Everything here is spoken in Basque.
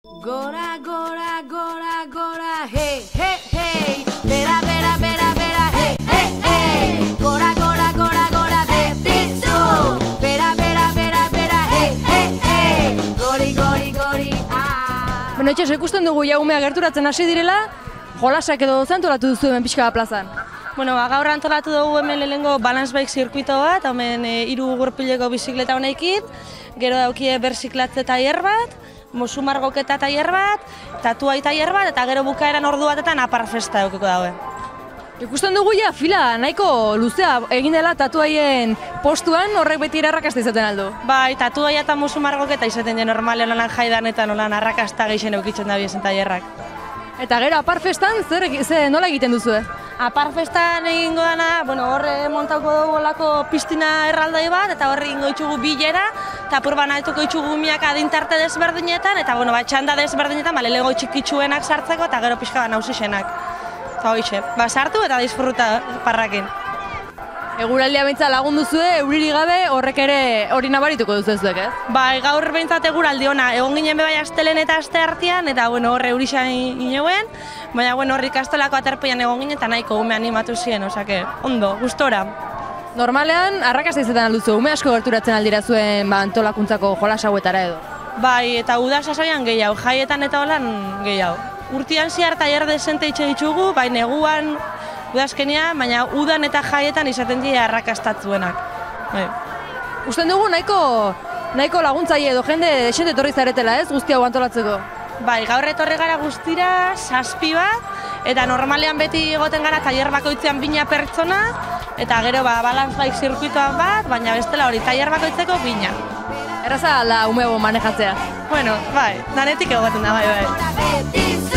Gora, gora, gora, gora, hey, hey, hey. Bera, bera, bera, bera, hey, hey, hey. Gora, gora, gora, gora, betizu. Bera, bera, bera, bera, hey, hey, hey. Gori, gori, gori, ah. Bueno, itxas, ikusten dugu jaumea gerturatzen hasi direla, jolasak edo antolatu duzu hemen pixka plazan. Bueno, gaur antolatu dugu hemen lehenengo balance bike zirkuito bat, hemen 3 gurpileko bizikleta honekin, gero daukie berziklatze tailer bat, musumargoketa tailer bat, tatuai tailer bat, eta gero bukaeran ordu batetan aparfesta eukiko daue. Ikusten dugu ja fila nahiko luzea egin dela tatuaien postuan, horrek beti arrakasta izaten aldu. Bai, tatuaia eta musumargoketa izaten den normalean olan jaidan eta nolan arrakasta gehien eukitzen da biezen tailerrak. Eta gero aparfestan nola egiten duzu? Aparfestan egingo dana, bueno, horre montauko dugu olako piztina erraldoi bat, eta horre egingo ditugu bilera, eta apur banatuko ditugu miak adintarte desberdinetan, eta bueno, txanda desberdinetan, lego txikitsuenak sartzeko, eta gero pixka bat nausixenak. Eta hoxe, sartu eta disfruta parrakin. Eguraldia behintzat lagundu zue, euriri gabe horrek ere hori nabarituko duzu zuek, ez? Bai, gaur behintzat eguraldi ona, egon ginen bebai astelen eta aste artean, eta bueno, horre eurixan inoen, baina bueno, horri ikastolako aterpeian egon ginen eta nahiko ume animatu ziren, osake, ondo, gustora. Normalean, arrakasta izaten alduzu, ume asko gerturatzen aldira zuen antolakuntzako jolas hauetara edo? Bai, eta uda sasoian gehiago, jaietan eta holan gehiago. Urtean zehar tailer desente itxe ditugu, bai neguan, udazkenia, baina udan eta jaietan izaten dira arrakastatzuenak. Bai. Usten dugu nahiko laguntzaile edo jende desente etorri zaretela, ez, guzti hau antolatzeko? Bai, gaur etorri gara guztira 7 bat, eta normalean beti egoten gara tailer bakoitzean 2 pertsona, eta gero balance bike zirkuitoan bat, baina bestela hori tailer bakoitzeko 2. Erraza da ume manejatzea? Bueno, bai, danetik egoten da, bai.